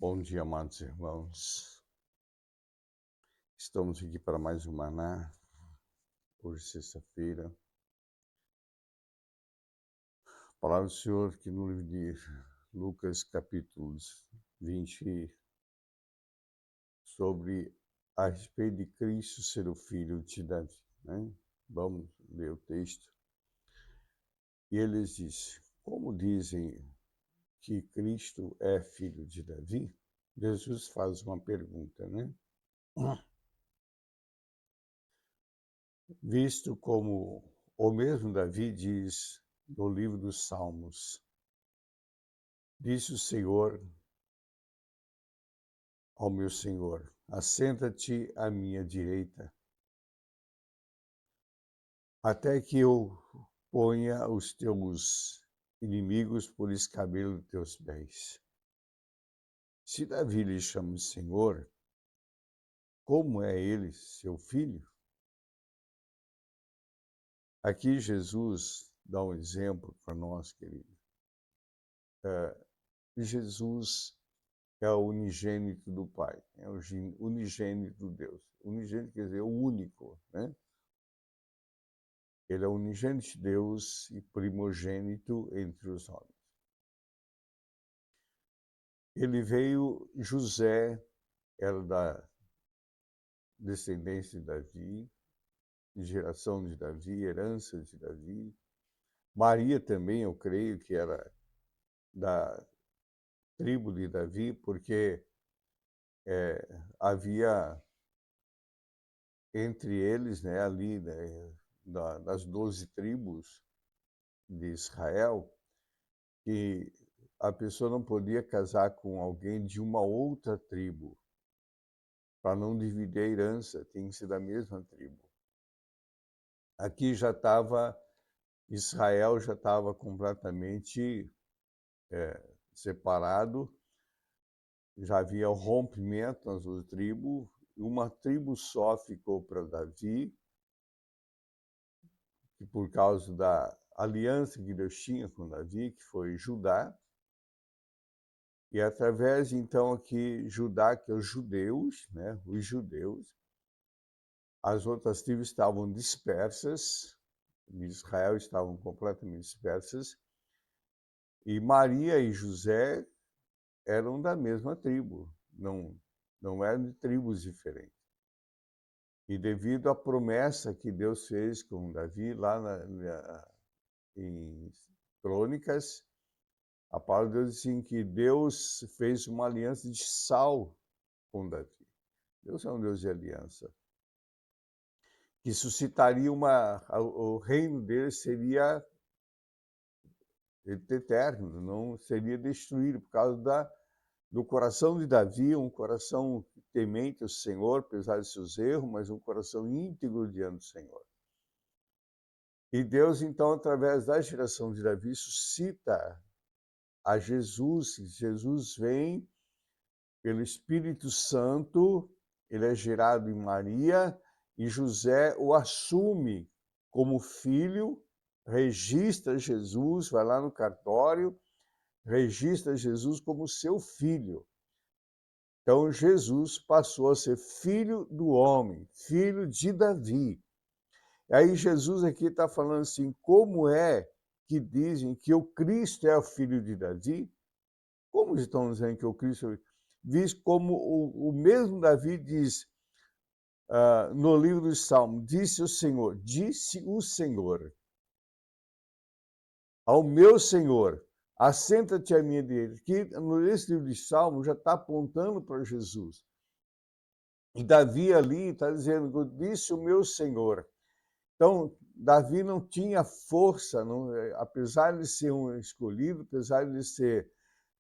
Bom dia, amados irmãos. Estamos aqui para mais um Maná, hoje sexta-feira. A palavra do Senhor que no livro de Lucas, capítulo 20, sobre a respeito de Cristo ser o filho de Davi, né? Vamos ler o texto. E eles dizem, como dizem que Cristo é filho de Davi? Jesus faz uma pergunta, né? Visto como o mesmo Davi diz no livro dos Salmos, disse o Senhor ao meu Senhor, assenta-te à minha direita, até que eu ponha os teus inimigos por escabelo dos teus pés. Se Davi lhe chama de Senhor, como é ele seu filho? Aqui Jesus dá um exemplo para nós, querido. Jesus é o unigênito do Pai, é o unigênito do Deus. Unigênito quer dizer o único, né? Ele é o unigênito de Deus e primogênito entre os homens. Ele veio, José era da descendência de Davi, geração de Davi, herança de Davi. Maria também, eu creio que era da tribo de Davi, porque havia entre eles, né, ali, né, das 12 tribos de Israel, que a pessoa não podia casar com alguém de uma outra tribo, para não dividir a herança, tem que ser da mesma tribo. Aqui já estava, Israel já estava completamente separado, já havia o rompimento nas duas tribos, uma tribo só ficou para Davi, que por causa da aliança que Deus tinha com Davi, que foi Judá, e através, então, aqui, Judá, que é os judeus, né, os judeus, as outras tribos estavam dispersas, de Israel estavam completamente dispersas, e Maria e José eram da mesma tribo, não eram de tribos diferentes. E devido à promessa que Deus fez com Davi, lá em Crônicas, a palavra de Deus diz assim, que Deus fez uma aliança de sal com Davi. Deus é um Deus de aliança. Que suscitaria o reino dele seria eterno, não seria destruído por causa do coração de Davi, um coração temente ao Senhor, apesar de seus erros, mas um coração íntegro diante do Senhor. E Deus, então, através da geração de Davi, suscita a Jesus. Jesus vem pelo Espírito Santo, ele é gerado em Maria, e José o assume como filho, registra Jesus, vai lá no cartório, registra Jesus como seu filho. Então, Jesus passou a ser filho do homem, filho de Davi. E aí, Jesus aqui está falando assim, como é que dizem que o Cristo é o filho de Davi? Como estão dizendo que o Cristo é visto como o mesmo Davi diz no livro dos Salmos, disse o Senhor ao meu Senhor, assenta-te à minha direita. Que nesse livro de Salmos já está apontando para Jesus. E Davi ali está dizendo, disse o meu Senhor. Então, Davi não tinha força, apesar de ser um escolhido, apesar de ser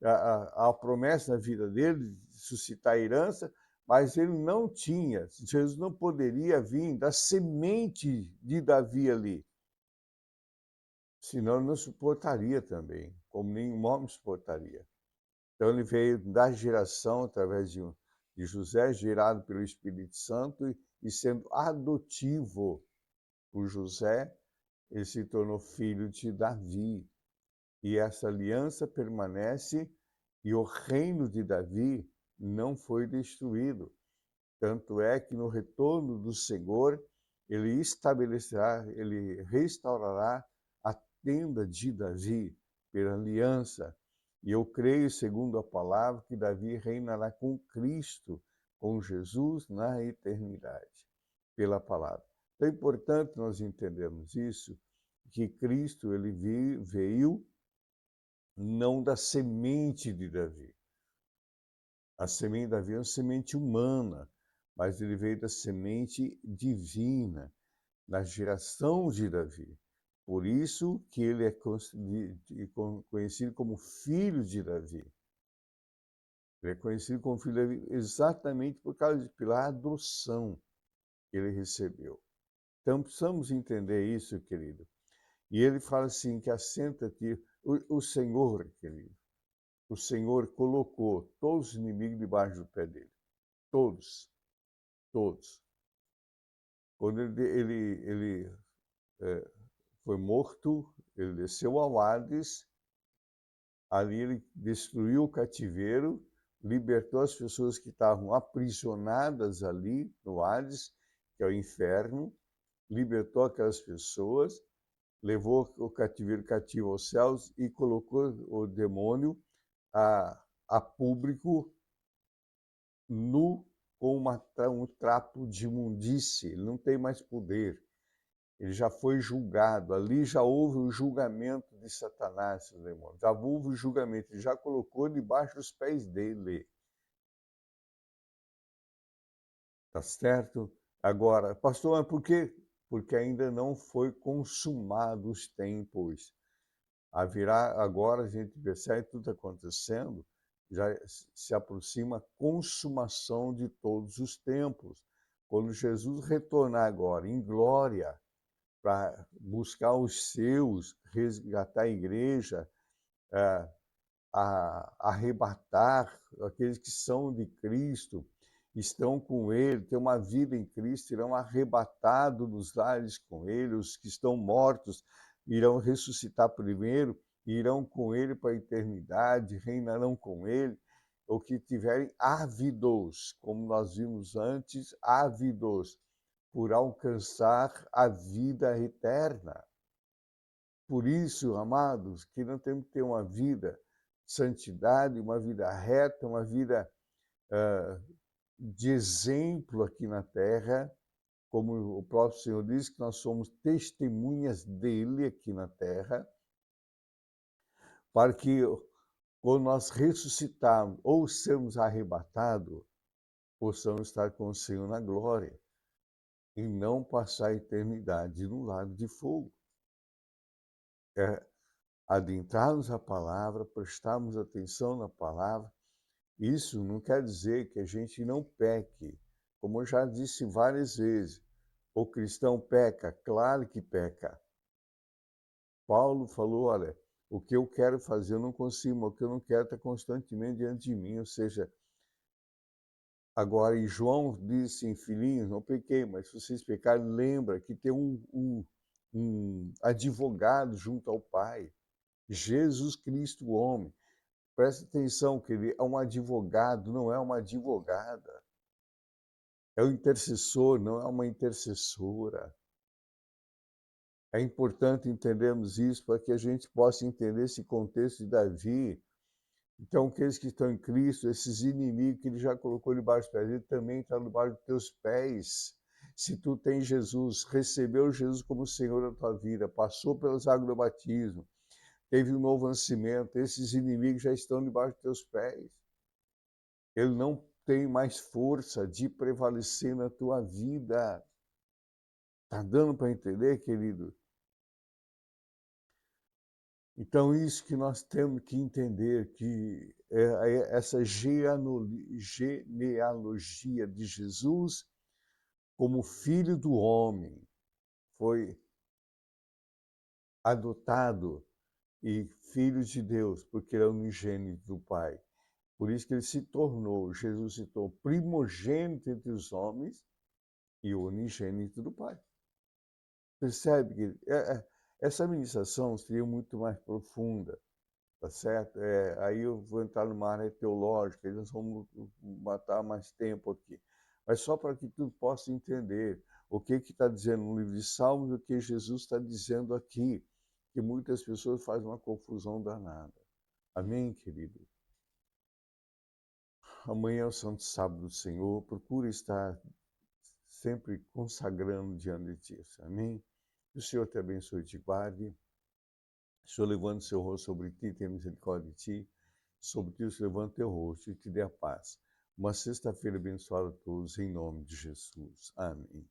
a promessa na vida dele, de suscitar a herança, mas ele não tinha, Jesus não poderia vir da semente de Davi ali, senão ele não suportaria também, como nenhum homem suportaria. Então ele veio da geração, através de José, gerado pelo Espírito Santo, e sendo adotivo por José, ele se tornou filho de Davi. E essa aliança permanece E o reino de Davi não foi destruído. Tanto é que no retorno do Senhor, ele estabelecerá, ele restaurará a tenda de Davi pela aliança. E eu creio, segundo a palavra, que Davi reinará com Cristo, com Jesus na eternidade, pela palavra. Então é importante nós entendermos isso, que Cristo ele veio não da semente de Davi. A semente de Davi é uma semente humana, mas ele veio da semente divina, na geração de Davi. Por isso que ele é conhecido como filho de Davi. Ele é conhecido como filho de Davi exatamente por causa pela adoção que ele recebeu. Então precisamos entender isso, querido. E ele fala assim, que assenta-te, o Senhor, querido, o Senhor colocou todos os inimigos debaixo do pé dele. Todos. Todos. Quando ele foi morto, ele desceu ao Hades, ali ele destruiu o cativeiro, libertou as pessoas que estavam aprisionadas ali no Hades, que é o inferno, libertou aquelas pessoas, levou o cativeiro cativo aos céus e colocou o demônio a público nu com um trapo de imundície. Ele não tem mais poder. Ele já foi julgado. Ali já houve o julgamento de Satanás, seus demônios. Já houve o julgamento. Ele já colocou debaixo dos pés dele. Tá certo? Agora, pastor, mas por quê? Porque ainda não foi consumado os tempos. Haverá, agora a gente percebe tudo acontecendo, já se aproxima a consumação de todos os tempos. Quando Jesus retornar agora em glória para buscar os seus, resgatar a igreja, arrebatar aqueles que são de Cristo, estão com Ele, têm uma vida em Cristo, serão arrebatados dos lares com Ele, os que estão mortos irão ressuscitar primeiro, irão com Ele para a eternidade, reinarão com Ele, ou que tiverem ávidos, como nós vimos antes, ávidos por alcançar a vida eterna. Por isso, amados, que nós temos que ter uma vida de santidade, uma vida reta, uma vida de exemplo aqui na terra, como o próprio Senhor diz, que nós somos testemunhas dele aqui na terra, para que quando nós ressuscitarmos ou sermos arrebatados, possamos estar com o Senhor na glória e não passar a eternidade no lago de fogo. Adentrarmos a palavra, prestarmos atenção na palavra. Isso não quer dizer que a gente não peque. Como eu já disse várias vezes, o cristão peca, claro que peca. Paulo falou, olha, o que eu quero fazer eu não consigo, mas o que eu não quero está constantemente diante de mim. Ou seja, agora, e João disse em filhinhos, não pequei, mas se vocês pecarem, lembra que tem um advogado junto ao Pai, Jesus Cristo, o homem. Presta atenção que ele é um advogado, não é uma advogada. É um intercessor, não é uma intercessora. É importante entendermos isso para que a gente possa entender esse contexto de Davi. Então, aqueles que estão em Cristo, esses inimigos que ele já colocou debaixo dos pés, ele também está debaixo dos teus pés. Se tu tens Jesus, recebeu Jesus como Senhor da tua vida, passou pelas águas do batismo, teve um novo nascimento, esses inimigos já estão debaixo dos teus pés. Ele não tem mais força de prevalecer na tua vida. Está dando para entender, querido? Então, isso que nós temos que entender, que essa genealogia de Jesus como filho do homem foi adotado e filho de Deus, porque ele é unigênito do Pai. Por isso que ele se tornou, Jesus se tornou primogênito entre os homens e unigênito do Pai. Percebe que essa ministração seria muito mais profunda, tá certo? Aí eu vou entrar numa área teológica, e nós vamos matar mais tempo aqui. Mas só para que tu possa entender o que está dizendo no livro de Salmos e o que Jesus está dizendo aqui, que muitas pessoas fazem uma confusão danada. Amém, querido? Amanhã é o Santo Sábado do Senhor, procure estar sempre consagrando diante de ti. Amém? Que o Senhor te abençoe e te guarde. O Senhor levando seu rosto sobre ti, tenha misericórdia de ti. Sobre ti o Senhor levanta teu rosto e te dê a paz. Uma sexta-feira abençoada a todos, em nome de Jesus. Amém.